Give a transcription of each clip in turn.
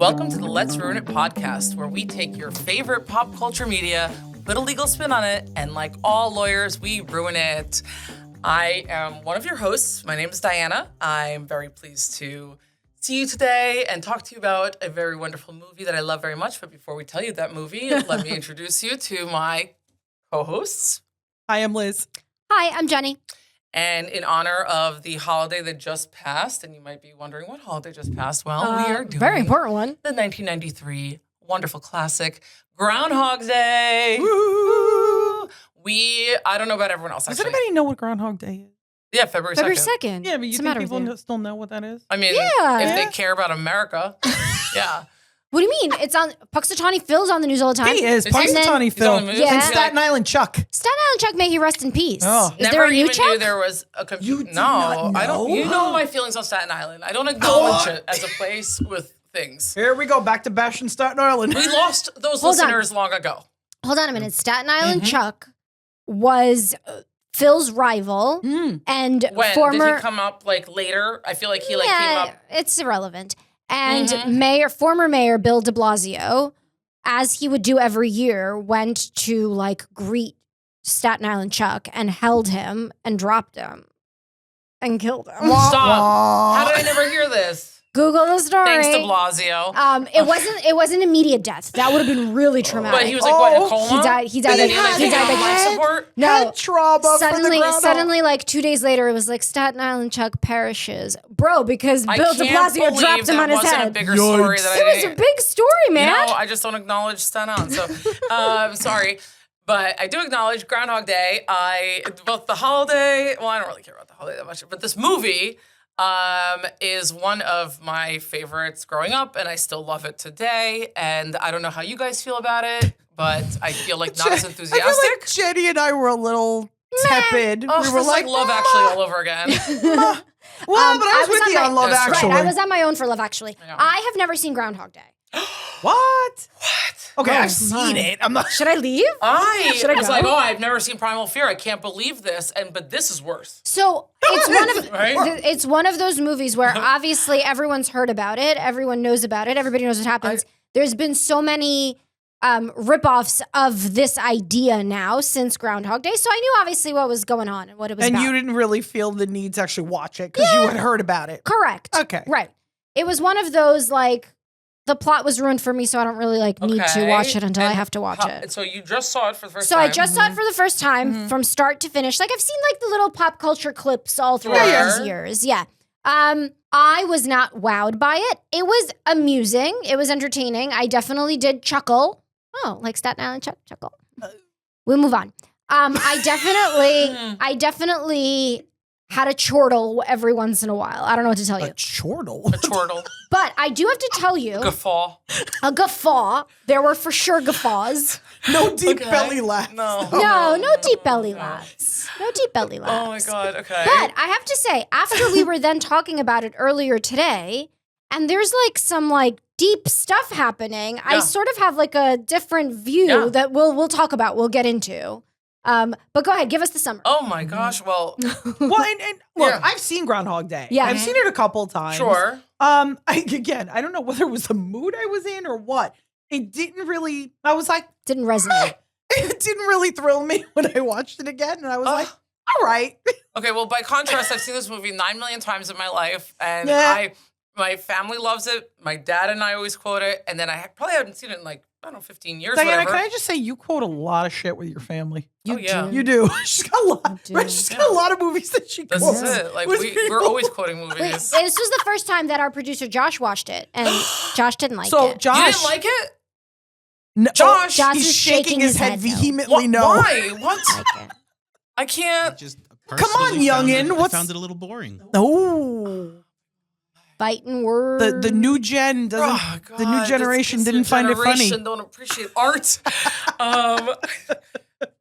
Welcome to the Let's Ruin It podcast, where we take your favorite pop culture media, put a legal spin on it, and like all lawyers, we ruin it. I am one of your hosts. My name is Diana. I'm very pleased to see you today and talk to you about a very wonderful movie that I love very much. But before we tell you that movie, let me introduce you to my co-hosts. Hi, I'm Liz. Hi, I'm Jenny. And in honor of the holiday that just passed, and you might be wondering what holiday just passed, well, we are doing very important one. The 1993 wonderful classic, Groundhog Day. Woo! I don't know about everyone else, Does actually. anybody know what Groundhog Day is? Yeah, February 2nd. February 2nd. Yeah, but you What's the think matter with people you? still know what that is? I mean, Yeah. if they Yeah. care about America, yeah. What do you mean? It's on Puxatawny Phil's on the news all the time. He is. Is he? Punxsutawney He's Phil. on the news? Yeah. And He's Staten Island Chuck. Staten Island Chuck, may he rest in peace. Oh. Is Never there a new even Chuck? knew there was a You computer. did No, not I don't. know? You know my feelings on Staten Island. I don't acknowledge it as a place with things. Here we go, back to bashing Staten Island. We lost those Hold on. listeners long ago. Hold on a minute. Staten Island Mm-hmm. Chuck was Phil's rival and When former. did he come up? Like later? I feel like he came up. It's irrelevant. And former mayor Bill de Blasio, as he would do every year, went to like greet Staten Island Chuck and held him and dropped him and killed him. Stop! How did I never hear this? Google the story. Thanks to Blasio. It wasn't immediate death. That would have been really traumatic. But he was like, what, in a coma? He died. He died. And then Like, he he died. like life Like, support? no. Head trauma for the Groundhog. Suddenly, like 2 days later, it was like Staten Island Chuck perishes, bro, because Bill De Blasio dropped him on his That wasn't head. a bigger story that I It was didn't. a big story, man. You know, I just don't acknowledge Staten Island. So, I'm sorry. But I do acknowledge Groundhog Day. Both the holiday, well, I don't really care about the holiday that much, but this movie is one of my favorites growing up, and I still love it today. And I don't know how you guys feel about it, but I feel like not as I enthusiastic. feel like Jenny and I were a little tepid. Oh, we this were is like Love Actually all over again. well, but I was with you on Love That's right. Actually. Right, I was on my own for Love Actually. Yeah. I have never seen Groundhog Day. What? Okay, Oh, I've seen it. I'm not. Should I leave? I Should I was go? like, I've never seen Primal Fear. I can't believe this. But this is worse. So it's one of Right? it's one of those movies where obviously everyone's heard about it, everyone knows about it, everybody knows what happens. There's been so many ripoffs of this idea now since Groundhog Day, so I knew obviously what was going on and what it was And about. you didn't really feel the need to actually watch it because you had heard about it. Correct. Okay. Right. It was one of those like the plot was ruined for me, so I don't really like need to Okay. watch it until I And have to watch it. So you just saw it for the first So time. I just saw it for the first time from start to finish. Like I've seen like the little pop culture clips all throughout Sure. these years. Yeah. I was not wowed by it. It was amusing. It was entertaining. I definitely did chuckle. Oh, like Staten Island chuckle. We'll move on. I definitely had a chortle every once in a while. I don't know what to tell you. A chortle. A chortle. But I do have to tell you, Guffaw. a guffaw. There were for sure guffaws. No deep Okay. belly laugh. No. No deep belly laughs. No deep belly laughs. Oh my God. Okay. But I have to say, after we were then talking about it earlier today, and there's like some like deep stuff happening, I Yeah. sort of have like a different view Yeah. that we'll talk about. We'll get into. But go ahead, give us the summary. Oh my gosh. Well, Well, and look, Yeah. I've seen Groundhog Day. Yeah. I've seen it a couple times. sure. I don't know whether it was the mood I was in or what. It didn't really. I was like, Didn't resonate. it didn't really thrill me when I watched it again, and I was like, all right. Okay. Well, by contrast, I've seen this movie 9 million times in my life, and Yeah. my family loves it. My dad and I always quote it, and then probably haven't seen it in like, I don't know, 15 years. Diana, whatever. can I just say you quote a lot of shit with your family? Oh, yeah. You do. She's got a lot. do. Right? She's got a lot of movies that she This quotes. is it. Like with we're people. always quoting movies. Wait, this was the first time that our producer Josh watched it, and Josh didn't like So it. Josh, You didn't like it? no, Josh, Josh he's is shaking his head no. vehemently. No. Why? What? Like it. I can't. Just on, personally found youngin', it- I what's- found it a little boring. No. Biting words. The new gen doesn't. Oh, the new God, generation this didn't find it funny. generation don't appreciate art.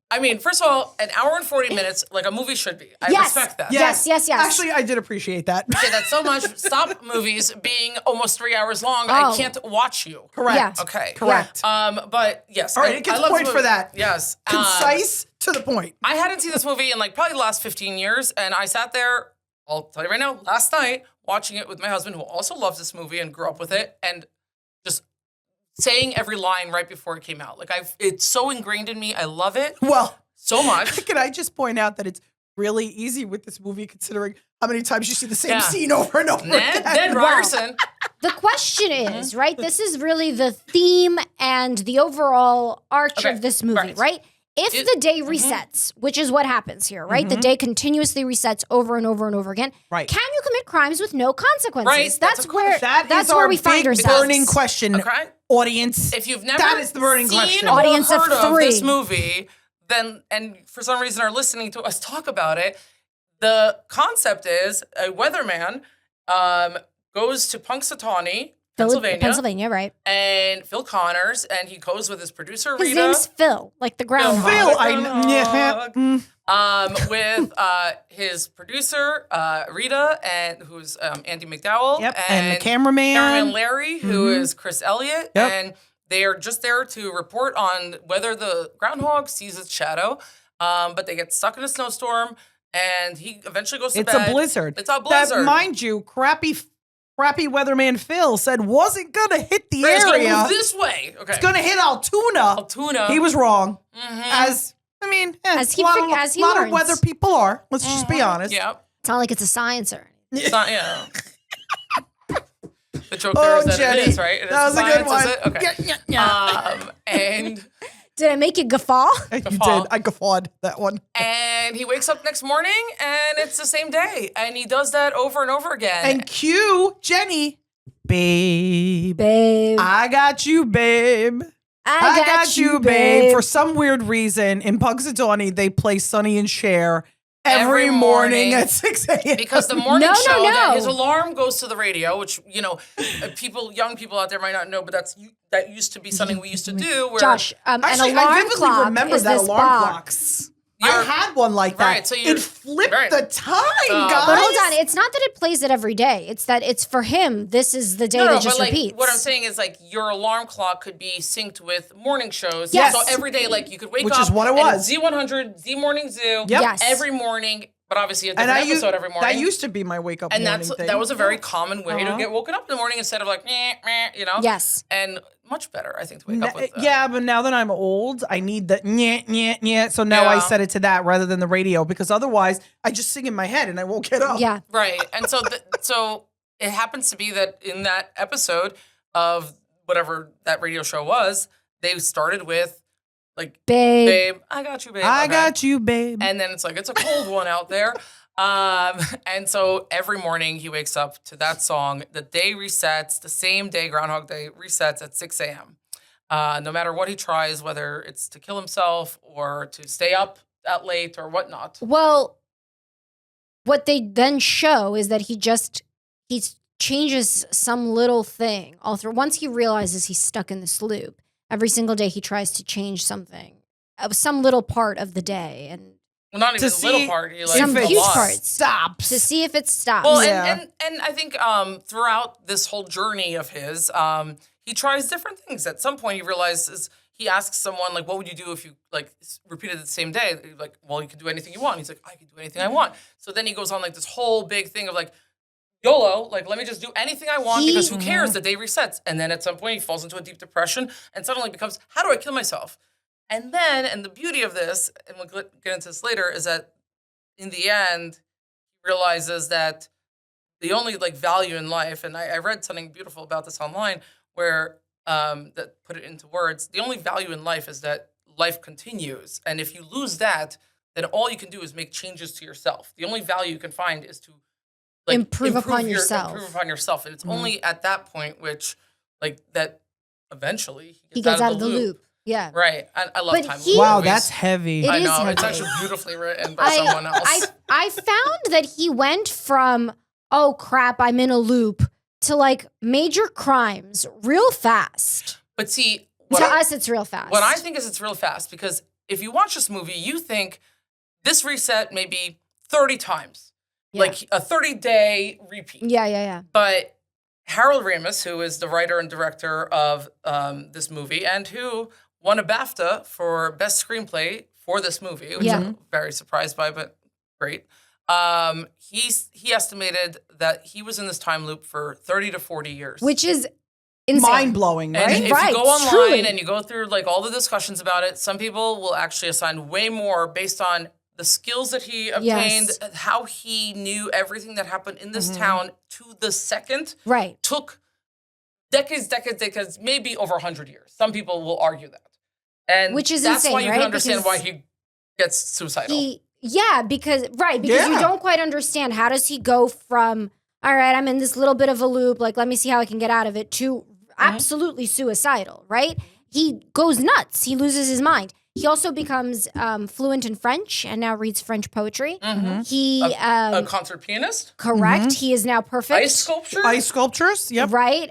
I mean, first of all, an hour and 40 minutes, like a movie should be. I Yes. respect that. Yes. Actually, I did appreciate that. I say that so much. Stop movies being almost 3 hours long. Oh. I can't watch you. Correct. Yeah. Okay. Correct. But yes. All right, it gets I love point this for movie. that. Yes. Concise to the point. I hadn't seen this movie in like probably the last 15 years, and I sat there, I'll tell you right now, last night, watching it with my husband, who also loves this movie and grew up with it, and just saying every line right before it came out. Like it's so ingrained in me. I love it Well, so much. can I just point out that it's really easy with this movie considering how many times you see the same scene over and over again. Ned Ryerson. The question is, right? This is really the theme and the overall arch of this movie, right? If the day resets, which is what happens here, right? The day continuously resets over and over and over again. Right. Can you commit crimes with no consequences? Right. That's where that's where our we find big ourselves. burning question, audience. If you've never that is the burning seen question. or Audience of heard of 3. this movie, then and for some reason are listening to us talk about it, the concept is a weatherman goes to Punxsutawney, Pennsylvania, right? And Phil Connors, and he goes with his producer His Rita. name's Phil, like the groundhog. Phil, with his producer Rita, and who's Andy McDowell, and the cameraman Larry, who is Chris Elliott, and they are just there to report on whether the groundhog sees its shadow, but they get stuck in a snowstorm, and he eventually goes to bed. It's a blizzard. It's a blizzard. That, mind you, crappy weatherman Phil said wasn't gonna hit the area. It's gonna move this way. Okay. It's gonna hit Altoona. He was wrong. As a lot of weather people are. Let's just be honest. Yeah. It's not like it's a science or anything. It's not, the joke there is that Jenny, it is, right? It that was science, a good one. is it? Okay. And Did I make you guffaw? You did. I guffawed that one. And he wakes up next morning and it's the same day. And he does that over and over again. And cue Jenny, babe. Babe. I got you, babe. I got you, babe. For some weird reason, in Punxsutawney, they play Sonny and Cher every morning at 6 a.m. Because the morning No. that his alarm goes to the radio, which, young people out there might not know, but that used to be something we used to do. Where Josh, Actually, an alarm I vividly clock remember is that this alarm box. I had one like that. Right, so it flipped the time, guys. But hold on, it's not that it plays it every day. It's that it's for him. This is the day that just repeats. What I'm saying is your alarm clock could be synced with morning shows. Yes. So every day, you could wake up. Which is what it and was. Z100, Z Morning Zoo. Yep. Yes. Every morning. But obviously a different episode every morning. That used to be my wake up and morning thing. that was a very common way to get woken up in the morning instead of Yes. And much better, I think, to wake up with that. Yeah, but now that I'm old, I need the nyeh. So now I set it to that rather than the radio because otherwise I just sing in my head and I won't get up. Yeah. Right. And so so it happens to be that in that episode of whatever that radio show was, they started with babe, I got you, babe. I got you, babe. And then it's it's a cold one out there. And so every morning he wakes up to that song. The day resets, the same day, Groundhog Day resets at 6 a.m. No matter what he tries, whether it's to kill himself or to stay up that late or whatnot. Well, what they then show is that he changes some little thing all through. Once he realizes he's stuck in this loop, every single day he tries to change something, some little part of the day, and not even a little part. Some huge parts stops to see if it stops. Well, and I think throughout this whole journey of his, he tries different things. At some point, he realizes he asks someone what would you do if you repeated the same day? Well, you can do anything you want. He's like, I can do anything I want. So then he goes on this whole big thing of YOLO, let me just do anything I want because who cares? The day resets. And then at some point he falls into a deep depression and suddenly becomes, how do I kill myself? And then, and the beauty of this, and we'll get into this later, is that in the end, he realizes that the only value in life, and I read something beautiful about this online where that put it into words, the only value in life is that life continues. And if you lose that, then all you can do is make changes to yourself. The only value you can find is to improve upon yourself. Improve upon yourself. And it's only at that point which, that eventually he gets out of the loop. Yeah. Right. I love time loop. Wow, movies. that's heavy. I is know. heavy. It's actually beautifully written by someone else. I found that he went from, oh crap, I'm in a loop, to major crimes real fast. But see, to us, it's real fast. What I think is it's real fast because if you watch this movie, you think this reset maybe 30 times. Yeah. A 30-day repeat. Yeah. But Harold Ramis, who is the writer and director of this movie and who won a BAFTA for Best Screenplay for this movie, which I'm very surprised by, but great. He estimated that he was in this time loop for 30 to 40 years. Which is insane. mind-blowing, right? And if Right, you go online truly. and you go through like all the discussions about it, some people will actually assign way more based on the skills that he obtained, Yes. how he knew everything that happened in this town to the second. Right. Took decades, maybe over 100 years. Some people will argue that. And Which is that's insane, why you right? can understand Because why he gets suicidal. because you Yeah. don't quite understand how does he go from, all right, I'm in this little bit of a loop, like let me see how I can get out of it, to absolutely suicidal, right? He goes nuts. He loses his mind. He also becomes fluent in French and now reads French poetry. He a concert pianist? correct. He is now perfect. Ice sculpture? Ice sculptures, yep. Right.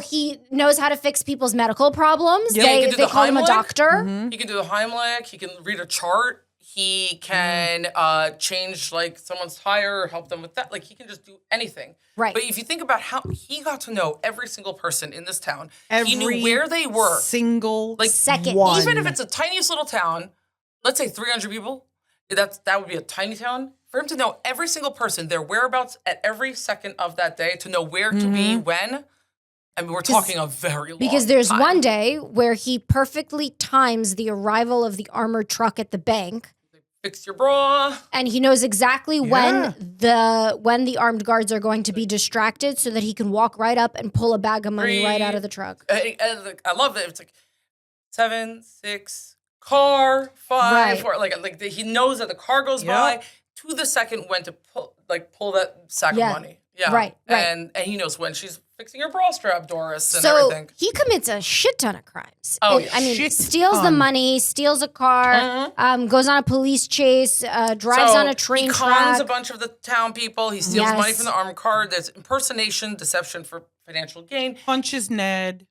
He knows how to fix people's medical problems. Yeah, he can do They the call him a Heimlich. doctor. He can do the Heimlich. He can read a chart. He can change like someone's tire or help them with that. Like he can just do anything. Right. But if you think about how he got to know every single person in this town, Every he knew where they were. single Like second. one. Even if it's a tiniest little town, let's say 300 people, that would be a tiny town. For him to know every single person, their whereabouts at every second of that day, to know where to be when. I mean, we're talking a very long Because there's time. one day where he perfectly times the arrival of the armored truck at the bank. Fix your bra. And he knows exactly Yeah. when the armed guards are going to be distracted so that he can walk right up and pull a bag of money right out of the truck. I love it. It's like 7, 6, car, 5, Right. 4. Like he knows that the car goes by to the second when to pull that sack Yeah. of money. Yeah. Right. And he knows when she's fixing her bra strap, Doris, and So everything. he commits a shit ton of crimes. Oh, yeah. I mean, Shit steals the ton. money, steals a car, goes on a police chase, drives on a train he cons track. a bunch of the town people. He steals money Yes. from the armed car. There's impersonation, deception for financial gain. punches Ned.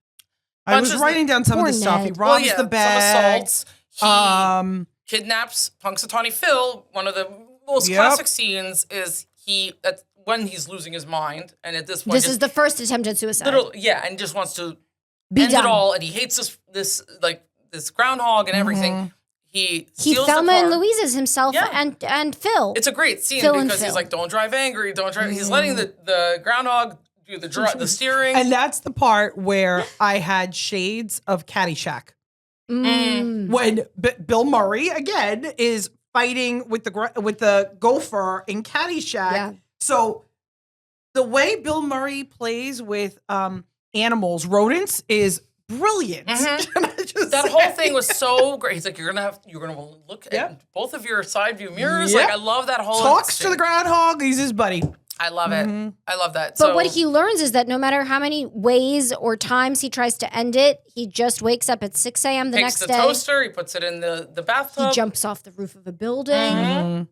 I Punches was writing down some of Poor this stuff. He Ned. robs the some bag. assaults. He He kidnaps Punxsutawney Phil. One of the most Yep. classic scenes is when he's losing his mind, and at this point, This is the first attempt at suicide. and just wants to Be end done. it all, and he hates this groundhog and everything. He He steals Thelma the car. and Louise's himself Yeah. and Phil. It's a great scene Phil and because he's Phil. like, "Don't drive angry, don't drive." He's letting the groundhog do the steering. and that's the part where I had shades of Caddyshack. When Bill Murray again is fighting with the gopher in Caddyshack. Yeah. So the way Bill Murray plays with animals, rodents, is brilliant. Can I just That say? whole thing was so great. He's like, you're gonna look at both of your side view mirrors. Yep. Like, I love that whole Talks to the exchange. groundhog. He's his buddy. I love it. I love that. But what he learns is that no matter how many ways or times he tries to end it, he just wakes up at 6 a.m. the takes next the day. toaster, he puts it in the bathtub. He jumps off the roof of a building.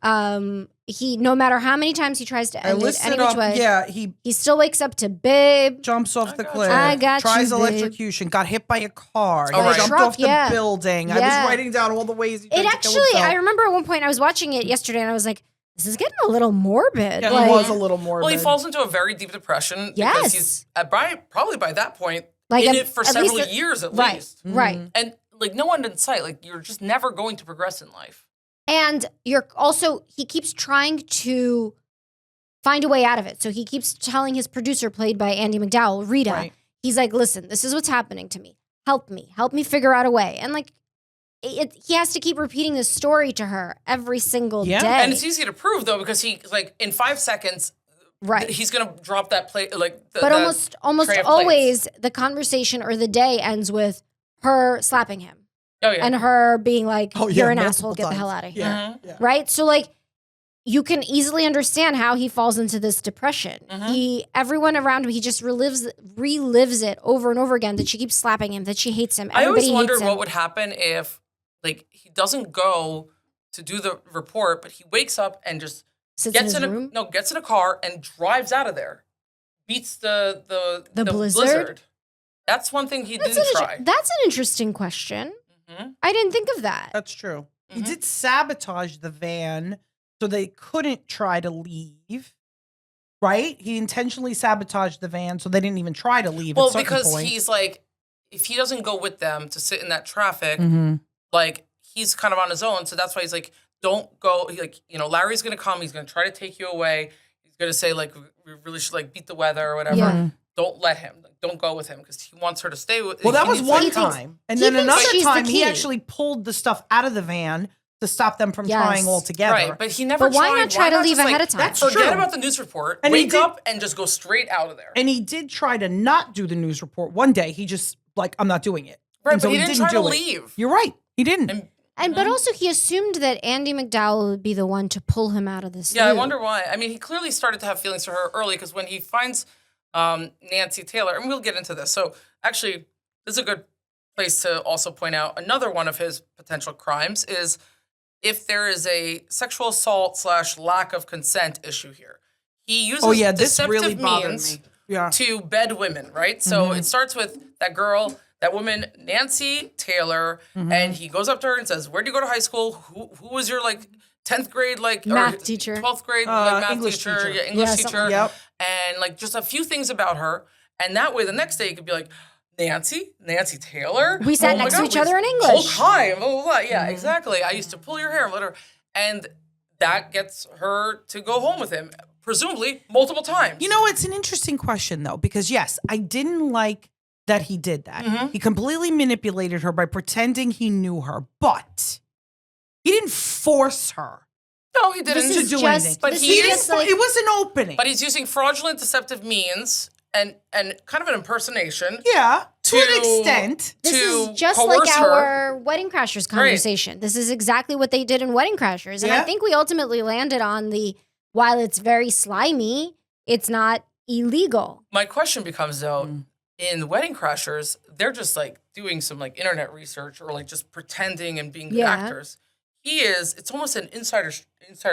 Mm-hmm. He no matter how many times he tries to I end it listed any which up. way, Yeah, he he still wakes up to babe. jumps off the cliff. I got tries you, babe. electrocution. Got hit by a car. Oh, right. Jumped Truck, off the yeah. building. I Yeah. was writing down all the ways he It tried to kill actually, himself. I remember at one point I was watching it yesterday and I was like, this is getting a little morbid. Yeah, like, he was a little more. Well, he falls into a very deep depression because Yes. he's probably by that point Like, in at- it for at several least years at right, least. right. And like no one in sight. Like you're just never going to progress in life. And he keeps trying to find a way out of it. So he keeps telling his producer, played by Andy McDowell, Rita, Right. he's like, listen, this is what's happening to me. Help me figure out a way. And like, he has to keep repeating this story to her every single Yeah. day. And it's easy to prove though because he like in 5 seconds right. he's gonna drop that plate like. But almost tray of always the conversation or the day ends with her slapping him Oh yeah. and her being like, Oh, yeah, you're an multiple asshole, get the hell times. out of here. Yeah, yeah. Right? So like you can easily understand how he falls into this depression. Everyone around him, he just relives it over and over again that she keeps slapping him, that she hates him. I always Everybody wondered hates him. what would happen if like he doesn't go to do the report, but he wakes up and just Sits in gets his in room. gets in a car and drives out of there. Beats the blizzard? That's one thing he That's didn't an try. That's an interesting question. Mhm. I didn't think of that. That's true. He Mhm. did sabotage the van so they couldn't try to leave. Right? He intentionally sabotaged the van so they didn't even try to leave. Well, at certain because point. he's like, if he doesn't go with them to sit in that traffic, Mhm. like he's kind of on his own. So that's why he's like, don't go. Like, Larry's gonna come. He's gonna try to take you away. He's gonna say like, we really should like beat the weather or whatever. Yeah. don't let him. Like, don't go with him because he wants her to stay with. Well, that he was needs, one like, time. And he then thinks another she's the time, he key. actually pulled the stuff out of the van to stop them from Yes. trying altogether. Right, but he never But why tried. not try to leave just, ahead of time? That's Forget true. about the news report. And he wake did- up and just go straight out of there. And he did try to not do the news report. One day, he just, like, I'm not doing it. Right, And so but he didn't try to do it. leave. You're right. He didn't. And but also he assumed that Andy McDowell would be the one to pull him out of this. Yeah, I loop. wonder why. I mean, he clearly started to have feelings for her early because when he finds Nancy Taylor, and we'll get into this. So actually, this is a good place to also point out another one of his potential crimes is if there is a sexual assault / lack of consent issue here. He uses this deceptive really bothered means me. Yeah. to bed women, right? So it starts with that girl, that woman, Nancy Taylor, and he goes up to her and says, "Where do you go to high school? Who was your 10th grade Math or teacher. 12th grade math English teacher, teacher. yeah, English Yeah, something teacher, Yep. and just a few things about her, and that way the next day you could be like, Nancy Taylor. We sat Oh my next to God, each other in English. Hi, blah, blah, blah. Yeah, exactly. I used to pull your hair, and that gets her to go home with him, presumably multiple times. You know, it's an interesting question, though, because yes, I didn't like that he did that. He completely manipulated her by pretending he knew her, but he didn't force her no, he didn't. This is do just, anything. But this he is is just like, It was an opening. But he's using fraudulent, deceptive means and kind of an impersonation. yeah, to an to- extent. this to is just coerce like her. our Wedding Crashers conversation. This is exactly what they did in Wedding Crashers. And I Yeah. think we ultimately landed on while it's very slimy, it's not illegal. My question becomes though, in Wedding Crashers, they're just doing some internet research or just pretending and being good Yeah. actors. It's almost an insider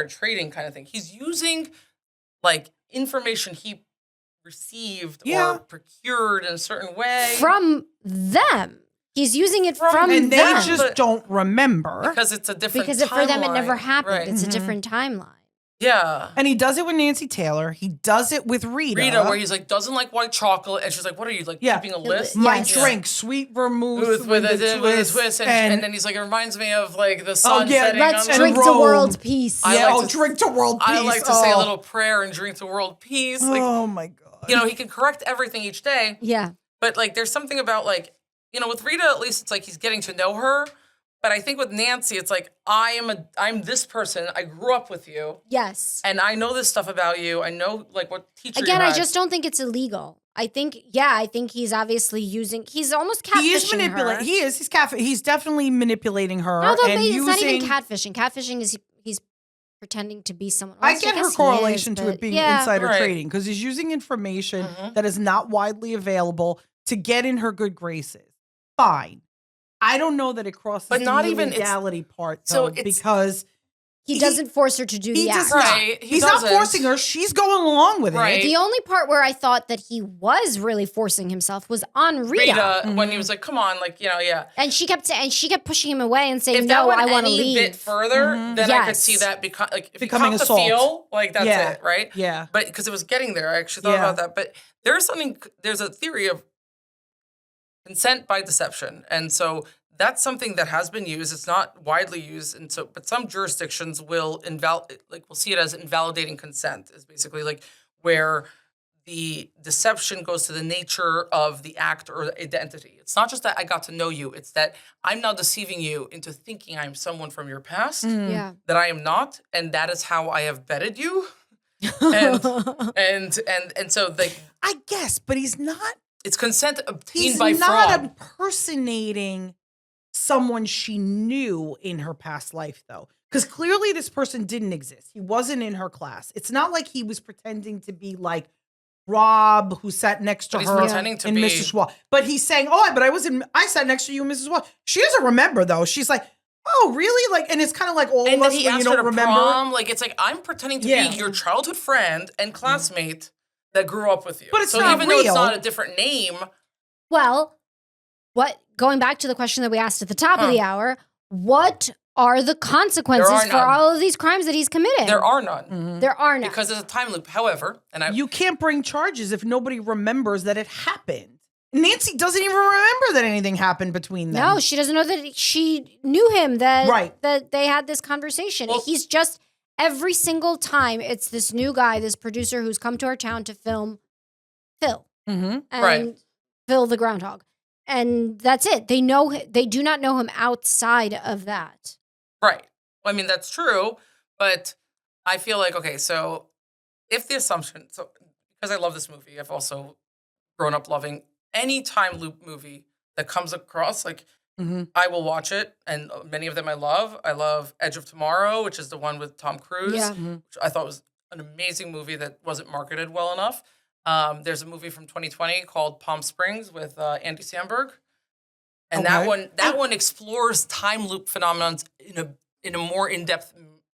trading kind of thing. He's using information he received Yeah. or procured in a certain way From them. He's using it from And they them. just don't remember. because it's a different because for them it never timeline. happened. Right. It's a different timeline. Yeah. And he does it with Nancy Taylor. He does it with Rita, where he's doesn't like white chocolate, and she's like, "What are you keeping a list?" My Yes. drink, sweet vermouth with a a twist, and then he's like, "It reminds me of the sun yeah, setting." Let's on drink the to Rome. world peace. I yeah, like to- drink to world peace. I like to say a little prayer and drink to world peace. Oh my God. He can correct everything each day, Yeah. but there's something about with Rita, at least it's he's getting to know her. But I think with Nancy, it's I'm this person. I grew up with you, Yes. and I know this stuff about you. I know what teacher. Again, you I had. just don't think it's illegal. I think he's obviously he's almost catfishing He is her. manipulating. He is. He's definitely manipulating her. Although and it's not even using- catfishing. Catfishing is he's pretending to be someone I else. get her guess he correlation is, to but it being yeah. insider Right. trading because he's using information that is not widely available to get in her good graces. Fine. I don't know that it crosses But not the even- it's- illegality part, so though, it's- because He doesn't force her to do he the does act. not. Right, he He's not doesn't. forcing her. She's going along with Right. it. The only part where I thought that he was really forcing himself was on Rita. When he was like, "Come on, yeah." And she kept pushing him away and saying, If that "No, went I want to any leave." bit further, then I could Yes. see that if Becoming you caught assault. the feel, that's Yeah. it, right? Yeah. But because it was getting there, I actually thought Yeah. about that. But there's a theory of consent by deception, and so that's something that has been used. It's not widely used, and so but some jurisdictions will we'll see it as invalidating consent. Is basically where the deception goes to the nature of the act or identity. It's not just that I got to know you. It's that I'm now deceiving you into thinking I'm someone from your past Yeah. that I am not, and that is how I have betted you. and so I guess, but he's not. it's consent obtained He's by not fraud. impersonating someone she knew in her past life, though. Because clearly this person didn't exist. He wasn't in her class. It's not like he was pretending to be like Rob, who sat next to But he's her pretending to in be- Mrs. Schwab. But he's saying, "Oh, but I sat next to you, Mrs. Schwab." She doesn't remember though. She's like, "Oh, really?" And it's kind of like all And of then us he when you asked her don't to remember. prom. It's I'm pretending to Yeah. be your childhood friend and classmate that grew up with you. But it's so not even though it's real. not a different name, Well, going back to the question that we asked at the top of the hour, what are the consequences There are for none. all of these crimes that he's committed? there are none. There are none. Because there's a time loop. However, and I You can't bring charges if nobody remembers that it happened. Nancy doesn't even remember that anything happened between them. No, she doesn't know that she knew him, that Right. that they had this conversation. Well- He's just every single time it's this new guy, this producer who's come to our town to film Phil. and Right. Phil the Groundhog. And that's it. They do not know him outside of that. Right. I mean, that's true, but I feel like, okay, so if the assumption, so because I love this movie, I've also grown up loving any time loop movie that comes across, like, I will watch it, and many of them I love. I love Edge of Tomorrow, which is the one with Tom Cruise, Yeah. which I thought was an amazing movie that wasn't marketed well enough. There's a movie from 2020 called Palm Springs with Andy Samberg. And that one explores time loop phenomenon in a more in-depth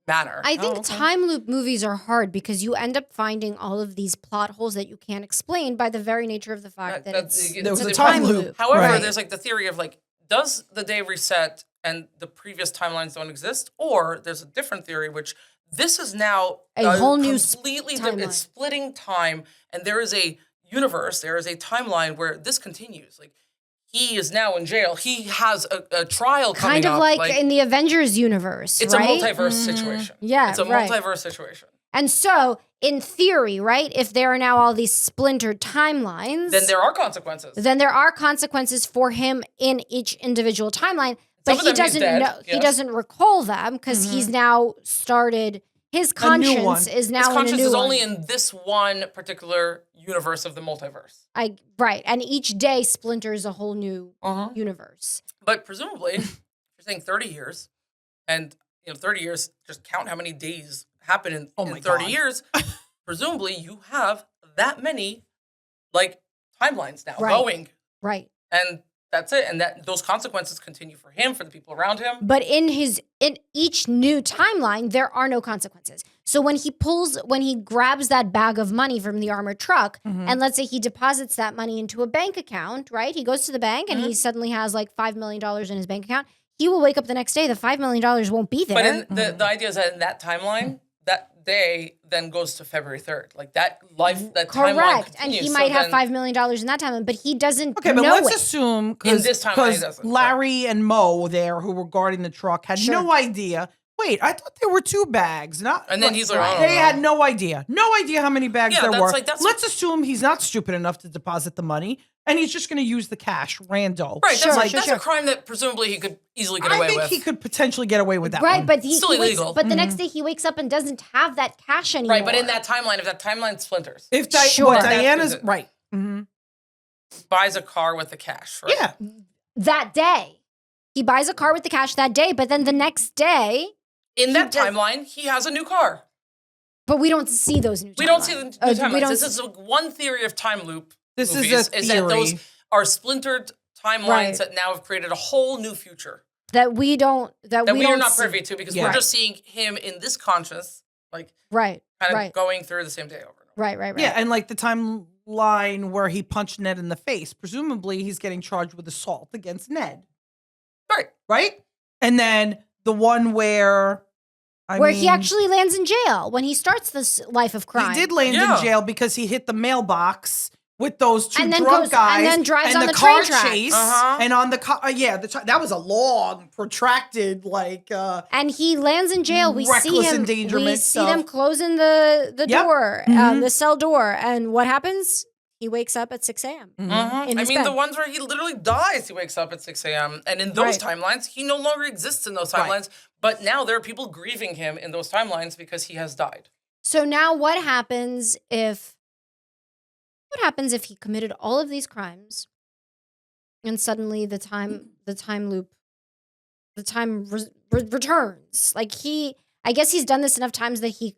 manner. I think time loop movies are hard because you end up finding all of these plot holes that you can't explain by the very nature of the fact that it's a a time time loop. loop. However, Right. there's like the theory of like, does the day reset and the previous timelines don't exist? Or there's a different theory, which this is now A whole new completely timeline. it's splitting time, and there is a universe, there is a timeline where this continues. Like, he is now in jail. He has a trial coming Kind of up. like in the Avengers universe, it's right? a multiverse situation. Yeah, It's a right. multiverse situation. And so, in theory, right, if there are now all these splintered timelines, Then there are consequences. then there are consequences for him in each individual timeline. But Some of he them he's doesn't dead, know. He yes. doesn't recall them because he's now started. His A new one. conscience is now His in a conscience new is one. only in this one particular universe of the multiverse. Right, and each day splinters a whole new universe. But presumably, if you're saying 30 years, and 30 years, just count how many days happen in 30 God. years. Presumably, you have that many like timelines now Right. going, Right. and that's it. And that those consequences continue for him, for the people around him. But in each new timeline, there are no consequences. So when he grabs that bag of money from the armored truck, and let's say he deposits that money into a bank account, right? He goes to the bank and he suddenly has like $5 million in his bank account. He will wake up the next day. The $5 million won't be there. But the idea is that in that timeline, that day then goes to February 3rd. Like that timeline Correct. And continues. he So might have then- $5 million in that time, but he doesn't Okay, but know let's it. assume In this timeline, he doesn't. Larry and Mo there, who were guarding the truck, had Sure. no idea. Wait, I thought there were 2 bags. Not. And then he's like, Right. I don't They know. had no idea. No idea how many bags Yeah, there that's were. like- that's- Let's assume he's not stupid enough to deposit the money, and he's just going to use the cash, rando. Right, Sure, that's, sure, that's sure. a crime that presumably he could easily get I away think with. he could potentially get away with that Right, one. but he Still wakes, illegal. but the next day he wakes up and doesn't have that cash anymore. Right, but in that timeline, if that timeline splinters, If Sure. well, That's Diana's it. right. Mm-hmm. buys a car with the cash, right? Yeah. that day, he buys a car with the cash that day, but then the next day, In that does- timeline, he has a new car. but we don't see those new. We don't see the new timelines. We don't This is one theory of time loop. This is movies, a is that those theory. are splintered timelines Right. that now have created a whole new future that we don't that we don't are not see. privy to because Yeah. we're just seeing him in this conscious, like Right, kind of right, going through the same day over and over. right. Yeah, and like the timeline where he punched Ned in the face. Presumably, he's getting charged with assault against Ned, Right. right? And then the one where, Where he actually lands in jail when he starts this life of crime. he did land Yeah. in jail because he hit the mailbox with those 2 And then drunk goes- guys, and then drives and on the the car train tracks. chase, Uh-huh. and on the car, that was a long, protracted, like, And he lands in jail. We see Reckless him. endangerment We see stuff. them closing the Yep. door, Mhm. the cell door. And what happens? He wakes up at 6 a.m. Mm-hmm. in I his mean, the bed. ones where he literally dies, he wakes up at 6 a.m. And in those timelines, he no longer exists in those Right. timelines. But now there are people grieving him in those timelines because he has died. So now what happens if he committed all of these crimes and suddenly the time loop returns? Like I guess he's done this enough times that he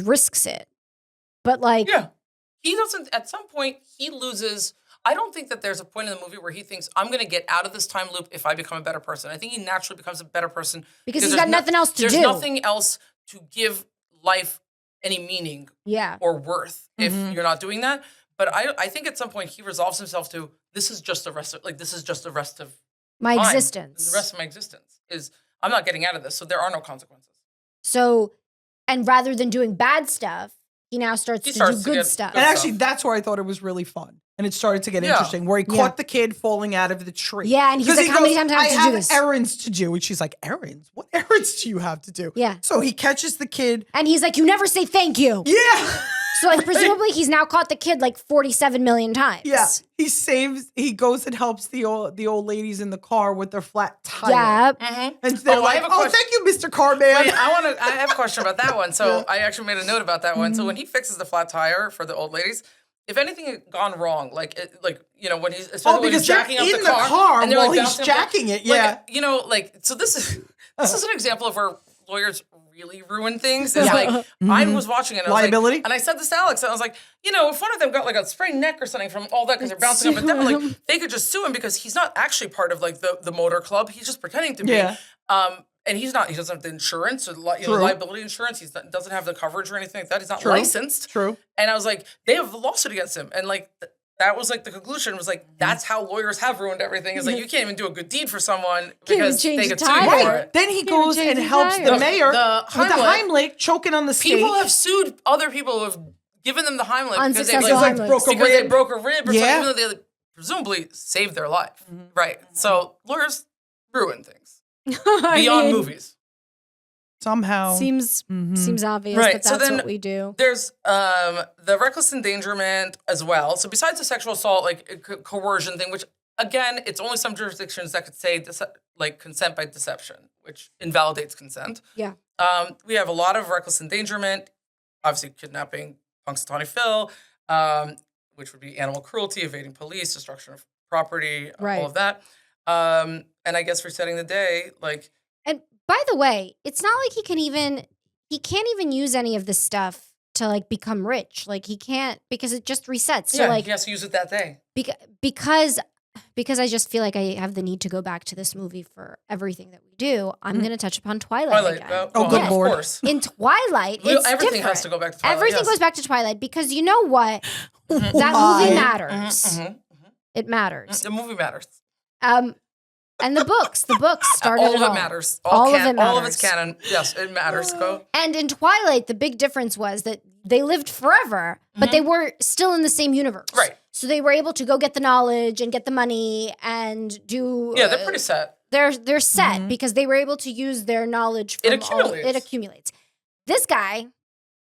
risks it. But like Yeah. He doesn't, at some point, he loses. I don't think that there's a point in the movie where he thinks, I'm going to get out of this time loop if I become a better person. I think he naturally becomes a better person. because he's there's got nothing else to There's do. nothing else to give life any meaning Yeah. or worth if Mhm. you're not doing that. But I think at some point he resolves himself to, this is just the rest of My time. existence. The rest of my existence is, I'm not getting out of this. So there are no consequences. So, and rather than doing bad stuff, he now starts to do good stuff. And actually, that's where I thought it was really fun. And it started to get Yeah. interesting, where he Yeah. caught the kid falling out of the tree. Yeah, and he's 'Cause like, he how many goes, times do I have to do this? errands to do. And she's like, errands? What errands do you have to do? Yeah. So he catches the kid. And he's like, you never say thank you. Yeah. So like presumably he's now caught the kid like 47 million times. Yeah, he goes and helps the old ladies in the car with their flat tire. Yeah. Mhm. And they're like, "Oh, thank you, Mr. Carman." Wait, I have a question about that one. So I actually made a note about that one. So when he fixes the flat tire for the old ladies, if anything had gone wrong, when he's especially when he's jacking up in the car and they're while like he's bouncing jacking it, yeah. So this is an example of where lawyers really ruin things. Is like I was watching it, and Liability. and I said this to Alex, and I was like, if one of them got like a sprained neck or something from all that because they're bouncing up and down, like they could just sue him because he's not actually part of like the motor club. He's just pretending to be. Yeah. And he doesn't have the insurance or liability insurance. He doesn't have the coverage or anything like that. He's not licensed. True. And I was like, they have a lawsuit against him. And like, that was like the conclusion was like, that's how lawyers have ruined everything. Is like, you can't even do a good deed for someone because they could sue you for it. Then he goes and helps the mayor with the Heimlich choking on the stage. People have sued other people who have given them the Heimlich because they broke a rib or something, even though they presumably saved their life. Right. So lawyers ruin things. Beyond movies. Somehow. Seems obvious right. that that's what we do. There's the reckless endangerment as well. So besides the sexual assault, like coercion thing, which again, it's only some jurisdictions that could say like consent by deception, which invalidates consent. Yeah. We have a lot of reckless endangerment, obviously kidnapping, Punxsutawney Phil, which would be animal cruelty, evading police, destruction of property, all of that. And I guess for setting the day, like. And by the way, it's not like he can't even use any of this stuff to like become rich. Like he can't because it just resets. So like he has to use it that day. Because I just feel like I have the need to go back to this movie for everything that we do. I'm going to touch upon Twilight again. Good Lord. Of course. In Twilight, it's everything different. has to go back to Twilight. Everything goes back to Twilight because you know what? That movie matters. It matters. The movie matters. And the books started all it of all. it matters. All of it matters. All of it's canon. Yes, it matters. Go. And in Twilight, the big difference was that they lived forever, but they were still in the same universe. Right. So they were able to go get the knowledge and get the money and do. Yeah, they're pretty set. They're set because they were able to use their knowledge. From it accumulates. This guy,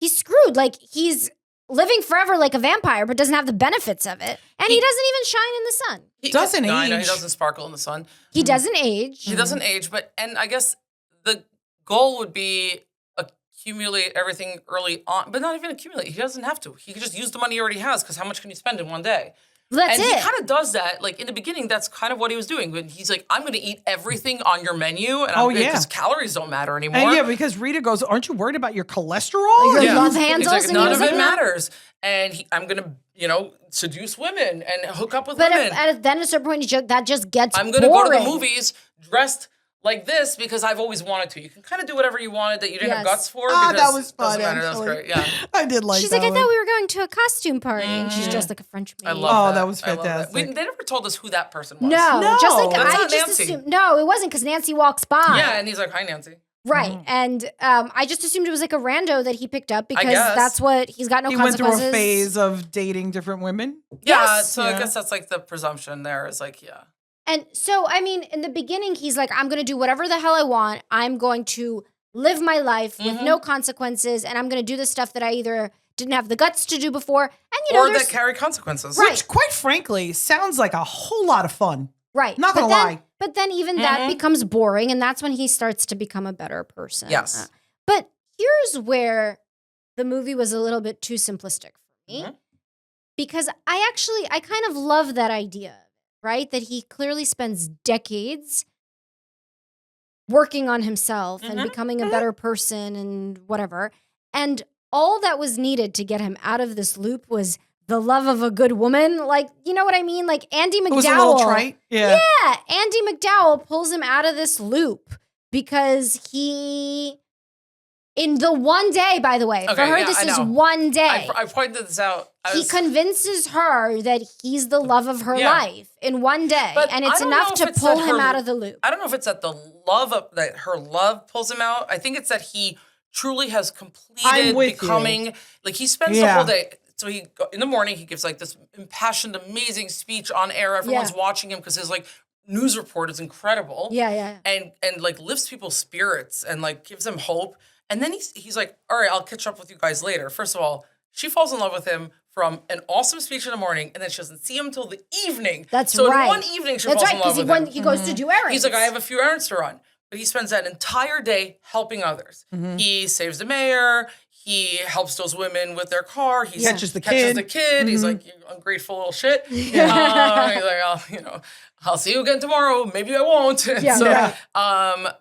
he's screwed. Like he's living forever like a vampire, but doesn't have the benefits of it. And he doesn't even shine in the sun. He doesn't age. I know he doesn't sparkle in the sun. He doesn't age. He doesn't age, and I guess the goal would be accumulate everything early on, but not even accumulate. He doesn't have to. He can just use the money he already has because how much can you spend in one day? That's it. And he kind of does that. Like in the beginning, that's kind of what he was doing. But he's like, I'm going to eat everything on your menu. And because calories don't matter anymore. And because Rita goes, aren't you worried about your cholesterol? Your love handles? He's like, none of it matters. And I'm going to, seduce women and hook up with women. But then at a certain point, that just gets I'm going to go to the movies dressed like this because I've always wanted to. You can kind of do whatever you wanted that you didn't have guts for. That was fun. That was great. Yeah, I did like. She's that like, I thought we were going to a costume party, and she's dressed like a French maid. I love that. That was fantastic. They never told us who that person was. No, just like that's I not just Nancy. assumed. No, it wasn't because Nancy walks by. Yeah, and he's like, "Hi, Nancy." Right, and I just assumed it was like a rando that he picked up because that's what he's got. No he consequences. Went through a phase of dating different women. Yeah, so I guess that's like the presumption there is like, yeah. And so, I mean, in the beginning, he's like, I'm going to do whatever the hell I want. I'm going to live my life with no consequences, and I'm going to do the stuff that I either didn't have the guts to do before, and or that carry consequences. Right. Which, quite frankly, sounds like a whole lot of fun. Right. Not gonna lie. But then even that becomes boring, and that's when he starts to become a better person. Yes. But here's where the movie was a little bit too simplistic for me. Because I kind of love that idea, right? That he clearly spends decades working on himself and becoming a better person and whatever. And all that was needed to get him out of this loop was the love of a good woman. Like, you know what I mean? Like Andy McDowell. It was a little trite. Yeah. Yeah. Andy McDowell pulls him out of this loop because he, in the one day, by the way, for her, this is one day. I pointed this out. He convinces her that he's the love of her life in one day. But and it's enough to pull him out of the loop. I don't know if it's that that her love pulls him out. I think it's that he truly has completed becoming, like he spends the whole day. So in the morning, he gives like this impassioned, amazing speech on air. Everyone's watching him because his like news report is incredible. Yeah. And like lifts people's spirits and like gives them hope. And then he's like, all right, I'll catch up with you guys later. First of all, She falls in love with him from an awesome speech in the morning, and then she doesn't see him until the evening. That's so right. in one evening, she That's falls right, in love with him. he goes to do errands. He's like, I have a few errands to run. But he spends that entire day helping others. He saves the mayor. He helps those women with their car. He catches the kid. kid. He's like, you ungrateful little shit. He's like, I'll see you again tomorrow. Maybe I won't. And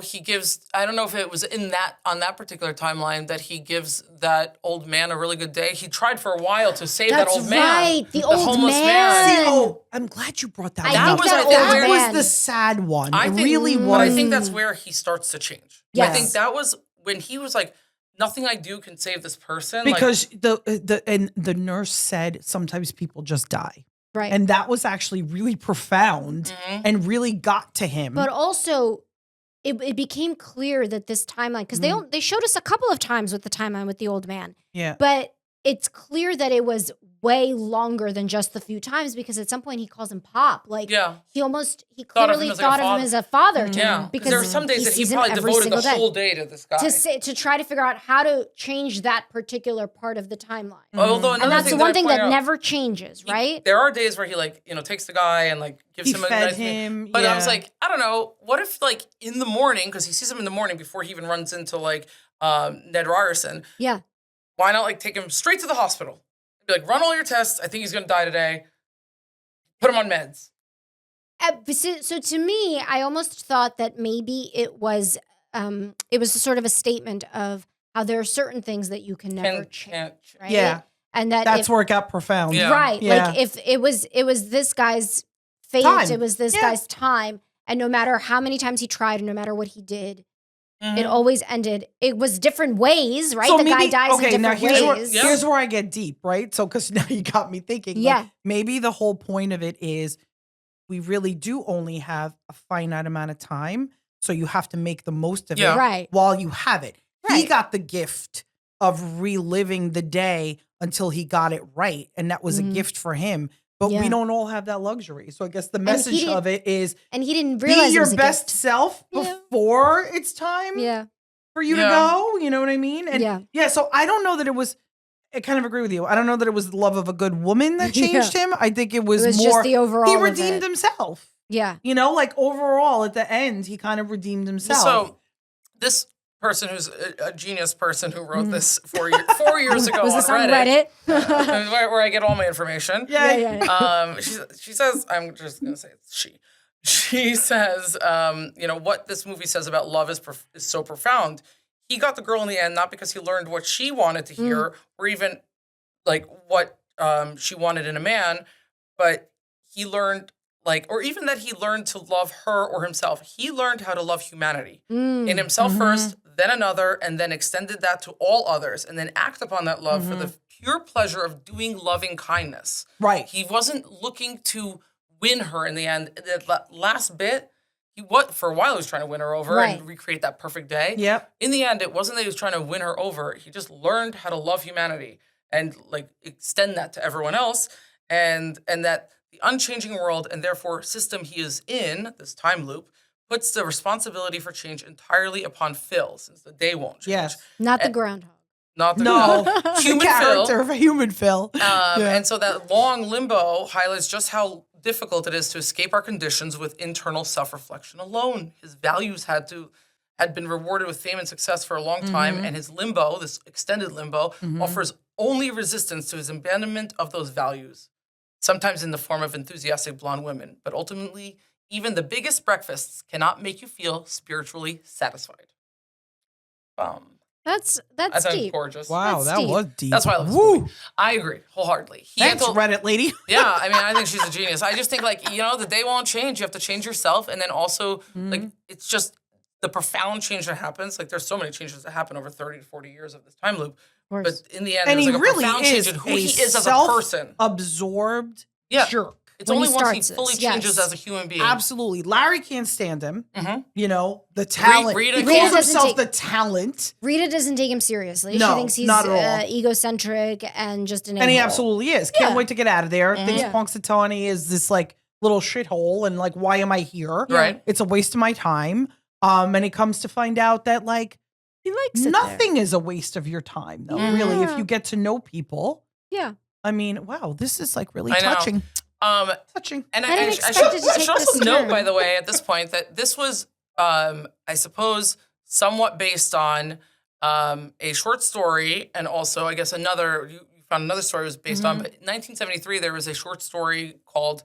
he gives, I don't know if it was on that particular timeline that he gives that old man a really good day. He tried for a while to save that old man. That's right, the old homeless man. Oh, I'm glad you brought that up. That was the sad one. I think, really was. But I think that's where he starts to change. Yes. I think that was when he was like, nothing I do can save this person. Because the nurse said sometimes people just die. Right. And that was actually really profound and really got to him. But also, it became clear that this timeline, because they showed us a couple of times with the timeline with the old man. Yeah. But it's clear that it was way longer than just the few times, because at some point he calls him Pop. Like, he clearly thought of him as a father to him. Because there were some days that he probably devoted the whole day to this guy. To try to figure out how to change that particular part of the timeline. Although And that's the one thing that never changes, right? There are days where he takes the guy and gives him a nice him. But I was like, I don't know, what if in the morning, because he sees him in the morning before he even runs into Ned Ryerson. Yeah. Why not take him straight to the hospital? Be like, run all your tests. I think he's gonna die today. Put him on meds. So to me, I almost thought that maybe it was sort of a statement of how there are certain things that you can never change, right? Yeah, and that's where it got profound, right? Yeah. Like if it was this guy's fate, it was this guy's time, and no matter how many times he tried, and no matter what he did. It always ended. It was different ways, right? So the guy dies in different ways. Here's where I get deep, right? So, because now you got me thinking. Maybe the whole point of it is we really do only have a finite amount of time. So you have to make the most of it while you have it. Right. He got the gift of reliving the day until he got it right. And that was a gift for him. But we don't all have that luxury. So I guess the message of it is and he didn't realize be your best self before it's time for you to go. You know what I mean? And so I don't know that it was, I kind of agree with you. I don't know that it was the love of a good woman that changed him. I think it was more, just the overall he redeemed himself. Yeah. Overall at the end, he kind of redeemed himself. So this person who's a genius person who wrote this 4 years ago was this on Reddit? Where I get all my information. She says, I'm just going to say it's she. She says, what this movie says about love is so profound. He got the girl in the end, not because he learned what she wanted to hear or even what she wanted in a man, but he learned or even that he learned to love her or himself. He learned how to love humanity in himself first, then another, and then extended that to all others, and then act upon that love for the pure pleasure of doing loving kindness. Right. He wasn't looking to win her in the end. That last bit, for a while he was trying to win her over and recreate that perfect day. Yep. In the end, it wasn't that he was trying to win her over. He just learned how to love humanity and extend that to everyone else, and that the unchanging world and therefore system he is in, this time loop, puts the responsibility for change entirely upon Phil, since the day won't change. Yes. Not the groundhog. Not the human character of a human Phil. And so that long limbo highlights just how difficult it is to escape our conditions with internal self-reflection alone. His values had been rewarded with fame and success for a long time, and his limbo, this extended limbo, offers only resistance to his abandonment of those values, sometimes in the form of enthusiastic blonde women. But ultimately, even the biggest breakfasts cannot make you feel spiritually satisfied. That's deep. Gorgeous. Wow, That's deep. was deep. That's why I love this movie. I agree wholeheartedly. Thanks, Reddit lady. Yeah, I mean, I think she's a genius. I just think the day won't change. You have to change yourself, and then also it's just the profound change that happens. There's so many changes that happen over 30 to 40 years of this time loop. But in the end, there's a profound change in who he is as a person. Absorbed jerk. It's only once he fully changes as a human being. Absolutely. Larry can't stand him. The talent. Rita he calls himself the talent. Rita doesn't take him seriously. No, she thinks he's not at all. egocentric and just an And he a-hole. absolutely is. Can't wait to get out of there. Thinks Punxsutawney is this little shithole and why am I here? Right. It's a waste of my time. And he comes to find out that He likes it. Nothing is a waste of your time, though. Really, if you get to know people. Yeah. I mean, wow, this is like really I know. touching. Touching. And I didn't I expect should, it to I take should also this note, turn. by the way, at this point, that this was, I suppose, somewhat based on a short story, and also, I guess, you found another story was based on. But in 1973, there was a short story called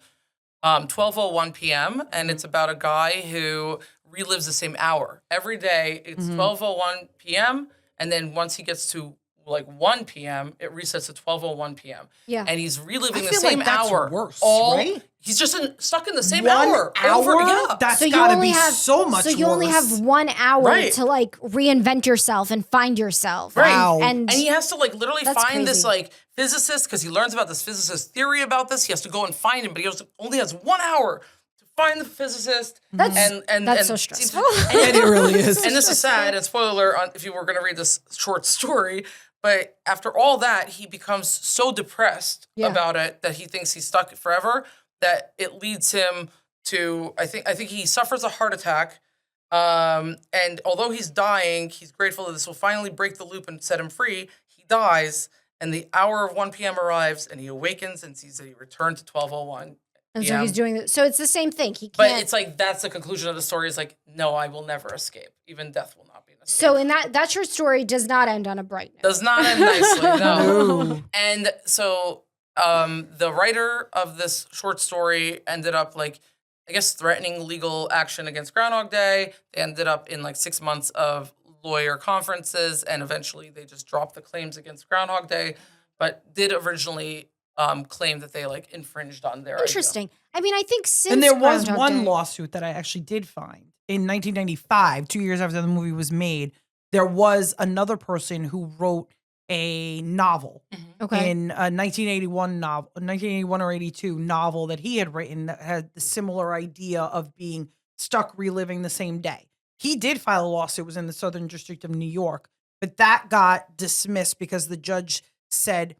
12:01 p.m., and it's about a guy who relives the same hour every day. It's 12:01 p.m., and then once he gets to like 1 p.m., it resets to 12:01 p.m. Yeah. And he's reliving I the feel same like that's hour. worse, all right? He's just stuck in the same 1 hour over. Yeah. That's So you gotta only be have so much So you only worse. have 1 hour Right. to like reinvent yourself and find yourself. Right. Wow. And he has to like literally That's find this crazy. like physicist, because he learns about this physicist theory about this. He has to go and find him, but he only has 1 hour to find the physicist. That's and so stressful. And it really is. And this is sad, and spoiler alert if you were going to read this short story, but after all that, he becomes so depressed about it that he thinks he's stuck forever, that it leads him to, I think he suffers a heart attack, and although he's dying, he's grateful that this will finally break the loop and set him free. He dies, and the hour of 1 p.m. arrives, and he awakens and sees that he returned to 12:01. And so he's doing So it's the same thing. He can't. But it's like, that's the conclusion of the story, is like, no, I will never escape. Even death will not be an escape. So in that short story does not end on a bright note. Does not end nicely, no. No. And so the writer of this short story ended up like, I guess, threatening legal action against Groundhog Day. They ended up in like 6 months of lawyer conferences, and eventually they just dropped the claims against Groundhog Day, but did originally claim that they like infringed on their Interesting. I mean, I think since And there was Groundhog one Day- lawsuit that I actually did find in 1995, 2 years after the movie was made. There was another person who wrote a novel Okay. in a 1981 or 82 novel that he had written that had the similar idea of being stuck reliving the same day. He did file a lawsuit. It was in the Southern District of New York, but that got dismissed because the judge said,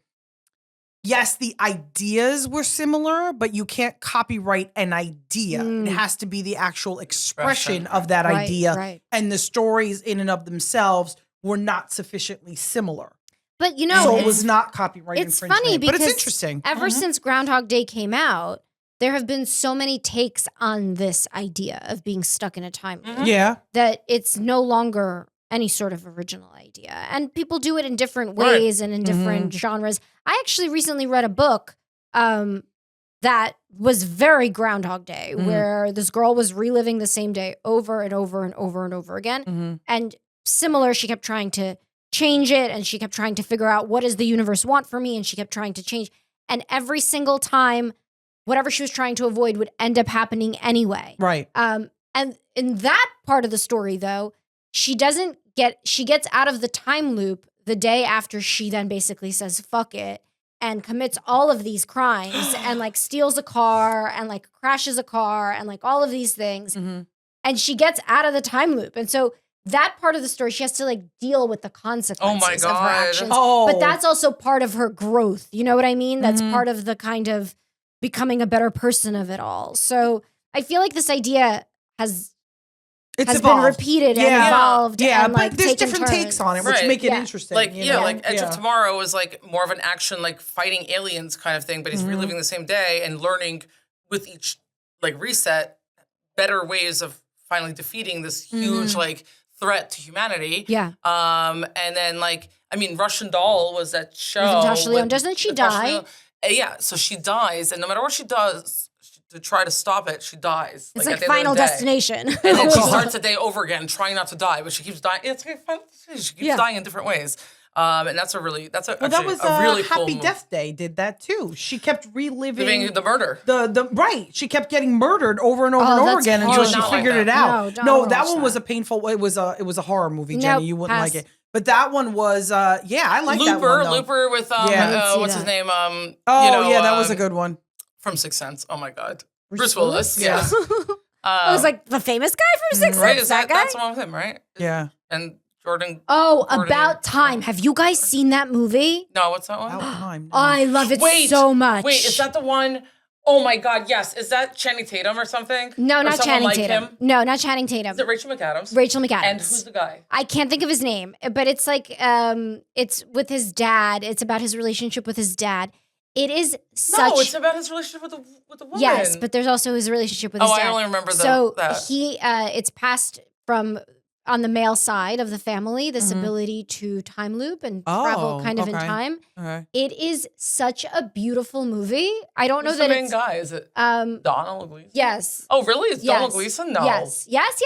yes, the ideas were similar, but you can't copyright an idea. It has to be the actual expression of that Right, idea. right. And the stories in and of themselves were not sufficiently similar. But you know, So it it's- was not copyright It's infringement. funny because but it's interesting. Ever since Groundhog Day came out, there have been so many takes on this idea of being stuck in a time loop Yeah. that it's no longer any sort of original idea. And people do it in different ways and in different genres. I actually recently read a book that was very Groundhog Day, where this girl was reliving the same day over and over and over and over again. And similar, she kept trying to change it, and she kept trying to figure out, what does the universe want for me? And she kept trying to change. And every single time, whatever she was trying to avoid would end up happening anyway. Right. And in that part of the story, though, she gets out of the time loop the day after she then basically says, fuck it, and commits all of these crimes and like steals a car and like crashes a car and like all of these things. And she gets out of the time loop. And so that part of the story, she has to like deal with the consequences of her God. actions. Oh. But that's also part of her growth. You know what I mean? That's part of the kind of becoming a better person of it all. So I feel like this idea has been evolved. repeated and Yeah. evolved. Yeah, and, but like, there's taken different turns. takes on it, which Right. make it Yeah. interesting. Like, you yeah, know? like Edge Yeah. of Tomorrow is like more of an action, like fighting aliens kind of thing, but he's reliving the same day and learning with each like reset better ways of finally defeating this huge like threat to humanity. Yeah. And then like, I mean, Russian Doll was that show. Natasha Lyonne. with Doesn't she Natasha die? Lyonne. Yeah, so she dies, and no matter what she does to try to stop it, she dies. It's at like the end of Final the day. Destination. And then she God. starts the day over again, trying not to die, but she keeps dying. It's like Final Destination. She keeps Yeah. dying in different ways. And that's Well, that actually was a really cool Happy move. Death Day did that too. She kept reliving Living the murder. the right. She kept getting murdered over and over and over that's again until horrible. she Not like figured that. it out. No, don't No, wanna that watch one was that. a painful. It was a horror movie, Jenny. Nope, You wouldn't pass. like it. But that one was yeah, I like that one. Though. Looper with Yeah. I didn't see what's his that. name? Oh you know, yeah, that was a good one. from Sixth Sense. Oh my God, Bruce Bruce Willis. Willis? Yeah, I was like, the famous guy from Six right. Sense, Is that guy? that's the one with him, right? Yeah. And Jordan. Oh, Jordan- About Time. Have you guys seen that movie? No, what's that one? About time. no. I love it Wait, so much. Wait, is that the one Oh my God, yes. Is that Channing Tatum or something? No, Or not someone Channing like Tatum. him? No, not Channing Tatum. Is it Rachel McAdams? Rachel McAdams. And who's the guy? I can't think of his name, but it's like it's with his dad. It's about his relationship with his dad. It is such. No, it's about his relationship with the woman. Yes, but there's also his relationship with his dad. I only remember so that. he it's passed from on the male side of the family this Mhm. ability to time loop and travel kind of in okay. time. Okay. It is such a beautiful movie. I don't Who's know that the main it's guy? Is it Donald Gleason? yes. Oh, really? It's Yes. Donald Gleason? No. Yes. Yes.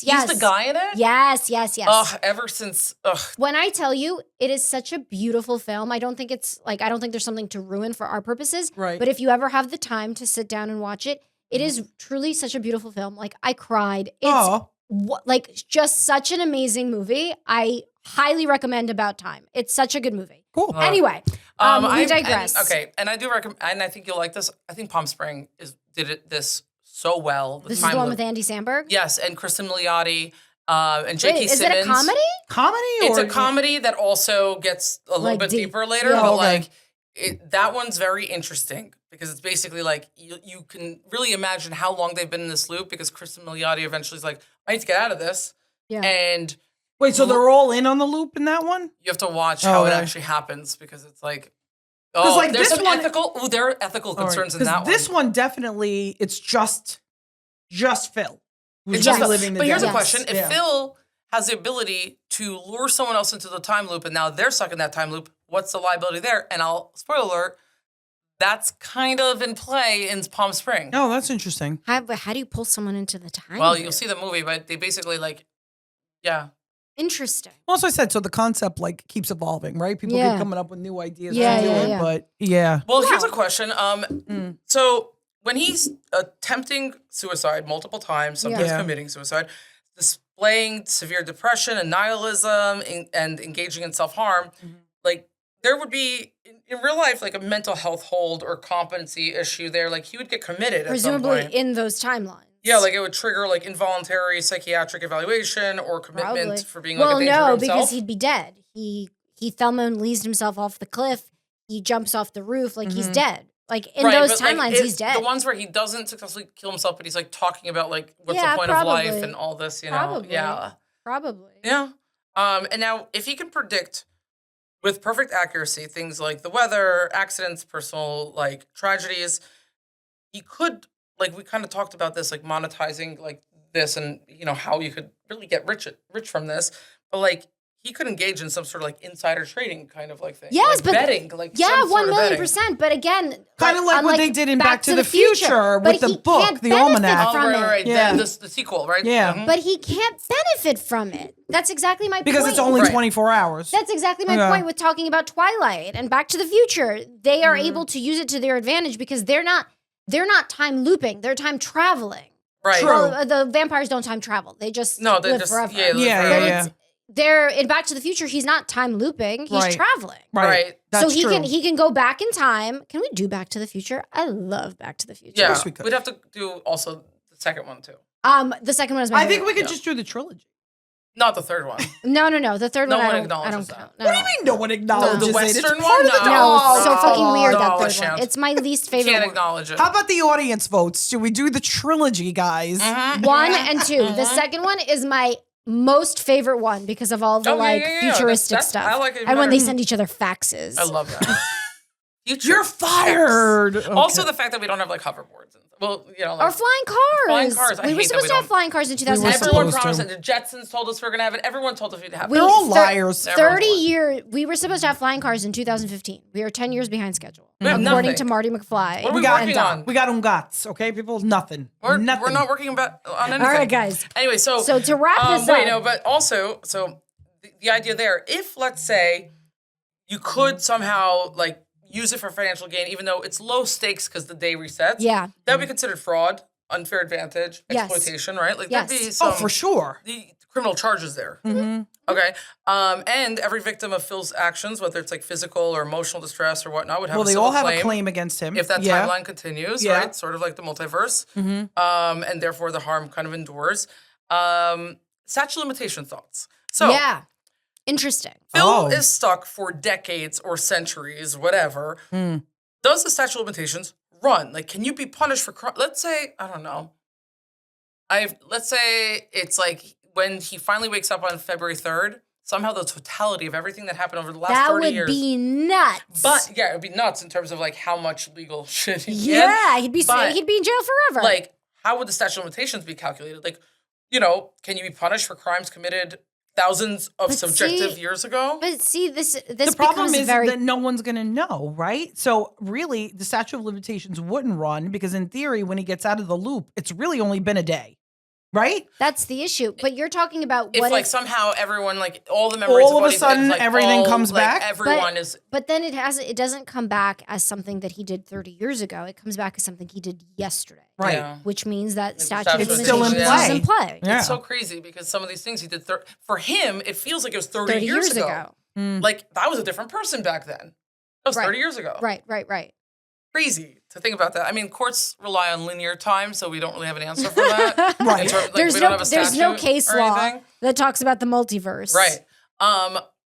He's the guy in it? Yes. Ugh, ever since. Ugh. When I tell you, it is such a beautiful film. I don't think there's something to ruin for our purposes. Right. But if you ever have the time to sit down and watch it, it is truly such a beautiful film. Like I cried. It's like just such an amazing movie. I highly recommend About Time. It's such a good movie. Cool. Anyway, we digress. And I do recommend, and I think you'll like this. I think Palm Spring did this so well. This is the one with Andy Samberg? Yes, and Kristen Milioti and J.K. Wait, is Simmons. it a comedy? Comedy? It's or a comedy that also gets a little Like bit deep. deeper later, Yeah. but Okay. like that one's very interesting because it's basically like you can really imagine how long they've been in this loop because Kristen Milioti eventually is like, I need to get out of this. Yeah. And Wait, so they're all in on the loop in that one? you have to watch how it okay. actually happens because it's like, 'Cause, like, there's this some one- there are ethical concerns in that one. This one definitely, it's just Phil. Who's It's just just living the but here's day. the question: if Yeah. Phil has the ability to lure someone else into the time loop, and now they're stuck in that time loop, what's the liability there? And I'll spoiler alert: that's kind of in play in Palm Spring. Oh, that's interesting. How do you pull someone into the time? Well, loop? you'll see the movie, but they basically like, yeah. Interesting. Also, I said, so the concept like keeps evolving, right? People Yeah. keep coming up with new ideas Yeah, to do yeah, it, yeah. but yeah. Well, here's Wow. a question. So when he's attempting suicide multiple times, sometimes Yeah. committing suicide, displaying severe depression and nihilism, and engaging in self-harm, like there would be in real life like a mental health hold or competency issue there. Like he would get committed Presumably at some point. in those timelines. Yeah, like it would trigger like involuntary psychiatric evaluation or commitment Probably. for being like a danger to no, himself. because he'd be dead. He Thelma and Lee's himself off the cliff. He jumps off the roof. Like he's dead. Like in those but, like, timelines, he's dead. The ones where he doesn't successfully kill himself, but he's like talking about like what's Yeah, the point of life probably. and all this, you know? Probably. Yeah. Probably. Yeah. And now if he can predict with perfect accuracy things like the weather, accidents, personal like tragedies, he could, like we kind of talked about this, like monetizing like this and you know how you could really get rich from this. But like he could engage in some sort of like insider trading kind of like thing. Yes, like but betting, like Yeah, some sort of betting. 1,000,000%. But again, Kind of like what unlike they did in Back to the Future but with the he book, can't the benefit almanac. Oh, from right. it. Yeah. The sequel, right? Yeah. Mhm. But he can't benefit from it. That's exactly my Because point. it's only Right. 24 hours. That's exactly my Okay. point with talking about Twilight and Back to the Future. They are able to use it to their advantage because they're not time looping. They're time traveling. Right. True. Well, the vampires don't time travel. They just No, they live just forever. yeah, they live Yeah, forever. But yeah. it's they're in Back to the Future. He's not time looping. He's Right. traveling. Right. That's so he true. can go back in time. Can we do Back to the Future? I love Back to the Future. Yeah, course we could. we'd have to do also the second one too. The second one is my I think favorite. we could Yeah. just do the trilogy. Not the third one. No. The third No one, one I acknowledges don't count. that. No, What do you mean no one acknowledges The it? Western It's one? part of the No, it's so No, fucking weird, no, that it third one. shan't. It's my least favorite Can't one. acknowledge it. How about the audience votes? Should we do the trilogy, guys? Mhm. 1 and 2. The second one is my most favorite one because of all the Oh, yeah. futuristic That's- stuff. I like it and when they better. send each other faxes. I love that. Future You're sex. fired. Also, Okay. the fact that we don't have like hoverboards. Well, you know, Or like, flying cars. Flying cars. I We were hate that supposed we to have don't- flying cars in were 2015. everyone supposed promised to. it. The Jetsons told us we were gonna have it. Everyone told us we'd have it. They're all liars. Everyone's 30 lying. years. We were supposed to have flying cars in 2015. We are 10 years behind schedule. We have According nothing. to Marty McFly. What are we got- working on? We got ungats, okay? People, nothing. We're nothing. not working on anything. All right, guys. Anyway, so to wrap this wait, up. no, but also, so the idea there, if let's say you could somehow like use it for financial gain, even though it's low stakes because the day resets, Yeah. that would be considered fraud, unfair advantage, Yes. exploitation, right? Like Yes. there'd be some Oh, for sure. the criminal charges there. Mm-hmm. Okay, and every victim of Phil's actions, whether it's like physical or emotional distress or whatnot, would have Well, a they civil all have claim a claim against him. if that Yeah. timeline continues, Yeah. right? Sort of like the multiverse, Mm-hmm. and therefore the harm kind of endures. Statute of limitation thoughts. So yeah. Interesting. Phil Oh. is stuck for decades or centuries, whatever. Mm. Does the statute of limitations run? Like, can you be punished for let's say, I don't know. Let's say it's like when he finally wakes up on February 3rd, somehow the totality of everything that happened over the last 30 years. That would be nuts. But yeah, it would be nuts in terms of like how much legal shit he did. Yeah, he'd be in jail forever. Like, how would the statute of limitations be calculated? Like, can you be punished for crimes committed thousands of subjective years ago? But see, this the problem is that no one's going to know, right? So really, the statute of limitations wouldn't run because in theory, when he gets out of the loop, it's really only been a day. Right? That's the issue. But you're talking about if somehow everyone, like all the memories all of a sudden everything comes back. Everyone is. But then it doesn't come back as something that he did 30 years ago. It comes back as something he did yesterday. Right. Yeah. Which means that statute of it's still in limitations is in play. Yeah. It's so crazy because some of these things he did for him, it feels like it was 30 years ago. Like that was a different person back then. That was 30 years ago. Right. Crazy to think about that. I mean, courts rely on linear time, so we don't really have an answer for that. Right. There's no case law that talks about the multiverse. Right.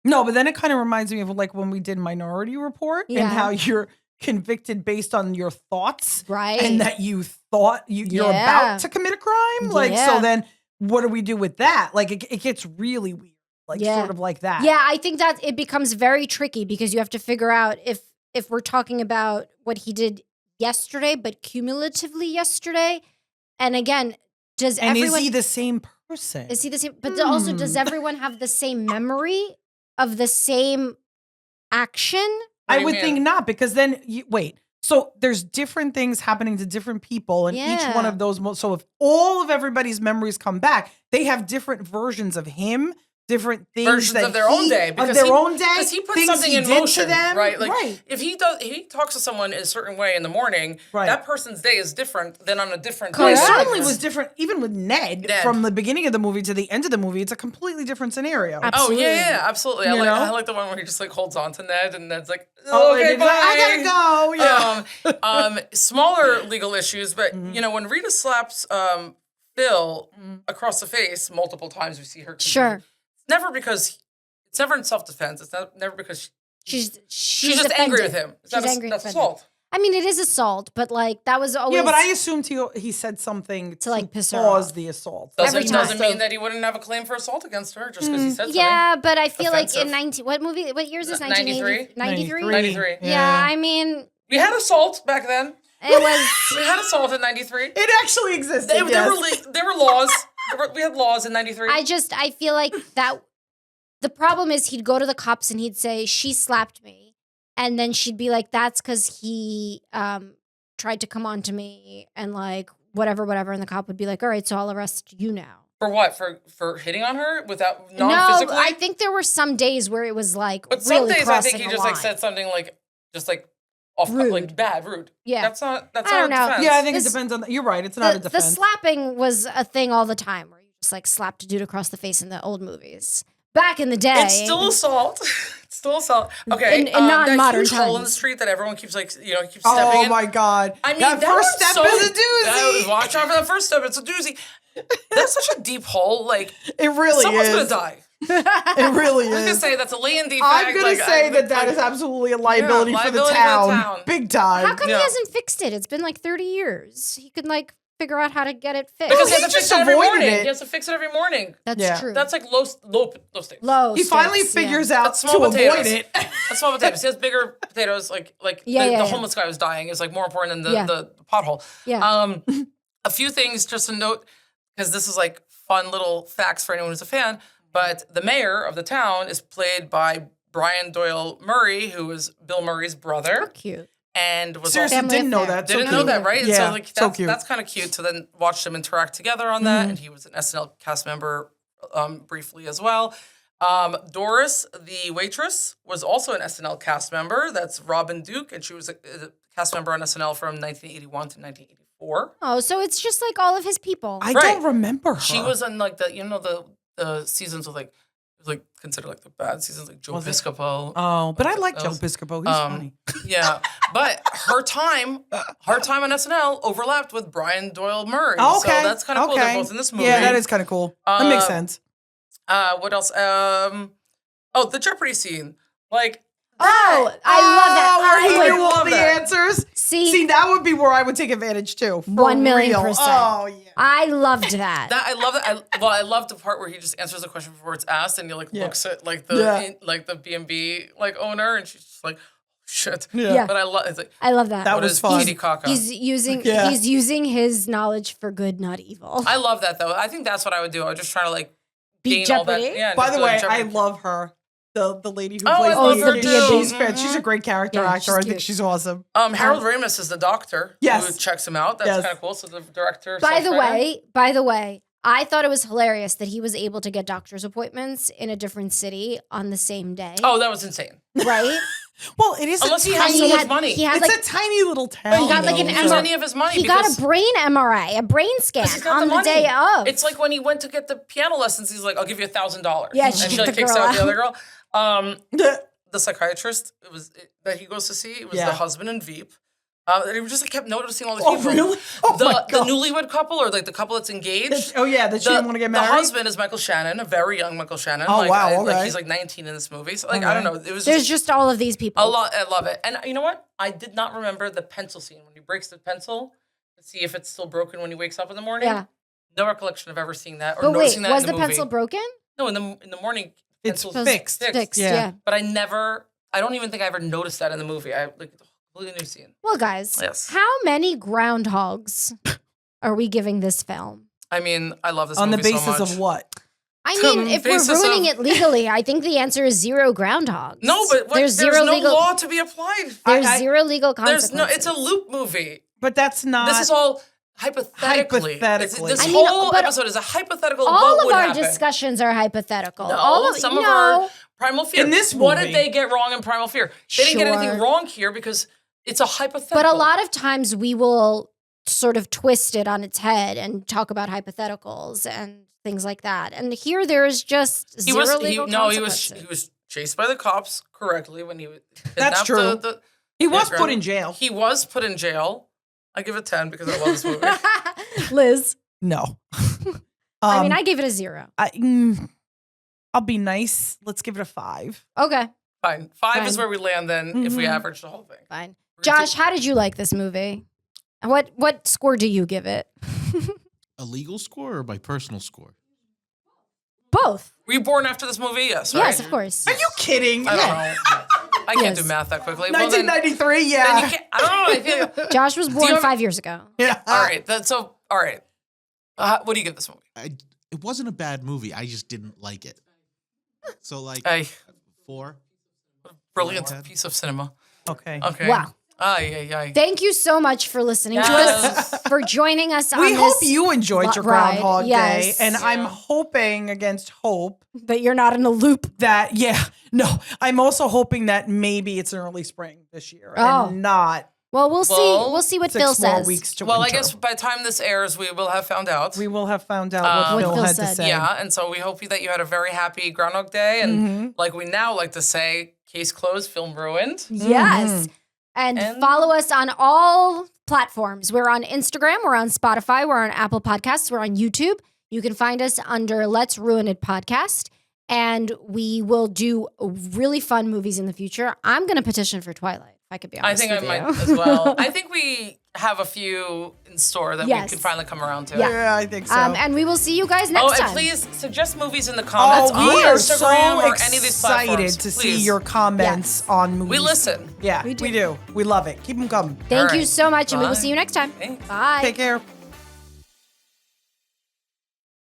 No, but then it kind of reminds me of like when we did Minority Report and how you're convicted based on your thoughts. Right. And that you thought you're about to commit a crime. Like, so then what do we do with that? Like, it gets really weird. Like, sort of like that. Yeah, I think that it becomes very tricky because you have to figure out if we're talking about what he did yesterday, but cumulatively yesterday. And again, is he the same person? Is he the same? But also, does everyone have the same memory of the same action? I would think not, because then, so there's different things happening to different people, and each one of those, so if all of everybody's memories come back, they have different versions of him, different things versions of their own day, because he put something in motion, them, right? Like if he talks to someone in a certain way in the morning, that person's day is different than on a different day. It certainly was different, even with Ned, from the beginning of the movie to the end of the movie. It's a completely different scenario. Absolutely. Oh yeah, absolutely. I like the one where he just like holds on to Ned, and Ned's like, okay, bye. I gotta go. Smaller legal issues, but when Rita slaps Bill across the face multiple times, we see her. Sure. It's never in self-defense. It's never because she's just angry with him. That's assault. I mean, it is assault, but like that was always. Yeah, but I assumed he said something to like piss her cause off. The assault. Doesn't mean that he wouldn't have a claim for assault against her just because he said something. Yeah, but I feel like in what year is this? 93? 93. Yeah, I mean, we had assault back then. It was. We had assault in 93. It actually existed. There were laws. We had laws in 93. I feel like that. The problem is he'd go to the cops and he'd say, she slapped me. And then she'd be like, that's because he tried to come on to me and like whatever. And the cop would be like, all right, so I'll arrest you now. For what? For hitting on her without non-physically? No, I think there were some days where it was like but really some days I think he just line. like said something like just like off rude. Like bad, rude. Yeah. That's I not don't know. defense. Yeah, I think it depends on you're right. It's not a defense. The slapping was a thing all the time where you just like slapped a dude across the face in the old movies. Back in the day. It's still assault. It's still assault. Okay. In non-modern that huge times. hole in the street that everyone keeps like, keeps stepping in. Oh my God. I mean, that first step is a doozy. Watch out for that first step. It's a doozy. That's such a deep hole. Like, it really someone's is. going to die. It really is. I'm going to say that's a lay-in defect. I'm going to say that is absolutely a liability for the town. Big time. How come he hasn't fixed it? It's been like 30 years. He could like figure out how to get it fixed. Because he has to fix it every morning. He has to fix it every morning. That's true. That's like low stakes. He finally figures out to avoid it. That's small potatoes. He has bigger potatoes. The homeless guy was dying is like more important than the pothole. Yeah. A few things just to note, because this is like fun little facts for anyone who's a fan, but the mayor of the town is played by Brian Doyle Murray, who is Bill Murray's brother. How cute. And was seriously also, didn't know that. Didn't know that, right? Yeah, and so like that's kind of cute to then watch them interact together on that. And he was an SNL cast member briefly as well. Doris, the waitress, was also an SNL cast member. That's Robin Duke, and she was a cast member on SNL from 1981 to 1984. Oh, so it's just like all of his people. I don't remember her. She was in like the seasons with like considered like the bad seasons, like Joe Piscopo. Oh, but I like Joe Piscopo. He's funny. Yeah, but her time on SNL overlapped with Brian Doyle Murray. Oh, okay. So that's kind of cool. They're both in this movie. Yeah, that is kind of cool. That makes sense. What else? The Jeopardy scene. Like, Oh, I love that. Where I he would knew all the that. answers. see that would be where I would take advantage too. For 1,000,000%. Oh yeah. I loved that. I love that. I love the part where he just answers the question before it's asked, and he like looks at like the Yeah. like the B&B like owner, and she's just like, shit. Yeah. But I love. It's like, I love that. That what was is fun. Kitty Caca? He's using Yeah. he's using his knowledge for good, not evil. I love that though. I think that's what I would do. I would just try to like Beat gain all that. Jeopardy? Yeah. By just the like way, I Jeopardy. love her. The lady who Oh, plays I love her the too. B&B's fan. She's a great character Yeah, actor. she's I think cute. she's awesome. Harold Ramis is the doctor Yes. who checks him out. That's Yes. kind of cool. So the director. By the /writer. way, I thought it was hilarious that he was able to get doctor's appointments in a different city on the same day. Oh, that was insane. Right? Well, it is. Unless he And has so much money. He had It's like a tiny little town. He got, like, an He used MRI. any of his money. he got because- a brain MRI, a brain scan Because he's got on the money. day of. It's like when he went to get the piano lessons, he's like, I'll give you $1,000. Yeah, and she she kicked like the kicks girl out the out. other girl. The psychiatrist that he goes to see, it was Yeah. the husband and Veep. And he just like, kept noticing all these Oh, people. really? Oh, my the God. newlywed couple or like the couple that's engaged. Oh yeah, that she didn't want to get married. The husband is Michael Shannon, a very young Michael Shannon. Oh, like, wow, like okay. he's like 19 in this movie. So like I don't know. It was There's just all of these people. a lot. I love it. And you know what? I did not remember the pencil scene when he breaks the pencil to see if it's still broken when he wakes up in the morning. Yeah. No recollection of ever seeing that or But wait, noticing that was in the the movie. pencil broken? No, in the morning. It's pencil's fixed. Fixed, Yeah. yeah. But I don't even think I ever noticed that in the movie. I like a completely new scene. Well, guys, Yes. how many groundhogs are we giving this film? I mean, I love this On the movie basis so much. of what? I To mean, if we're basis ruining of- it legally, I think the answer is 0 groundhogs. No, but there's there's zero no legal. law to be applied. There's I- 0 legal There's consequences. no. It's a loop movie. But that's not. This is all hypothetically. Hypothetically. This I mean, whole but episode is a hypothetical. of All what of would our happen. discussions are hypothetical. No, all of some of our Primal Fear. In this what movie- did they get wrong in Primal Fear? They didn't get anything Sure. wrong here because it's a hypothetical. But a lot of times we will sort of twist it on its head and talk about hypotheticals and things like that. And here there is just he zero was legal he consequences. was chased by the cops correctly when he That's kidnapped true. He was Yeah, put in jail. He was put in jail. I give it 10 because I love this movie. Liz, No. I mean, I gave it a 0. I'll be nice. Let's give it a 5. Okay, Fine. 5 is Fine. where we land then if we Mhm. average the whole thing. fine. Josh, how did you like this movie? What score do you give it? A legal score or my personal score? Both. Were you born after this movie? Yes, right? Yes, of course. Are you kidding? I don't know. I can't Yes. do math that quickly. Well, then 1993, you yeah. can't, I don't know. I think, Josh was born have- 5 years ago. Yeah. all right. All right. What do you give this movie? It wasn't a bad movie. I just didn't like it. So like Hey, 4. brilliant Go ahead. piece of cinema. Okay. Okay. Wow. Ay. Thank you so much for listening to Yes. us, for joining us on We this. hope you enjoyed your ride. Groundhog Yes. Day. And I'm Yeah. hoping against hope that you're not in a loop. that, I'm also hoping that maybe it's an early spring this year Oh. and not Well, we'll see. Well, We'll see what 6 Phil more says. weeks to Well, I winter. guess by the time this airs, we will have found out. We will have found out what Phil Phil had to said. say. Yeah, and so we hope that you had a very happy Groundhog Day. And Mm-hmm. like we now like to say, case closed, film ruined. Yes. And follow us on all platforms. We're on Instagram, we're on Spotify, we're on Apple Podcasts, we're on YouTube. You can find us under Let's Ruin It Podcast. And we will do really fun movies in the future. I'm going to petition for Twilight, if I could be I honest think I with might you. as well. I think we have a few in store that Yes. we can finally come around to. Yeah. Yeah, I think so. And we will see you guys next Oh, time. and please suggest movies in the comments we on are Instagram so or any of these excited platforms. to see Please. your comments on movies. We listen. Yeah, We do. we do. We love it. Keep them coming. Thank All you right. so much, and we will Bye. see you next time. Thanks. Bye. Take care.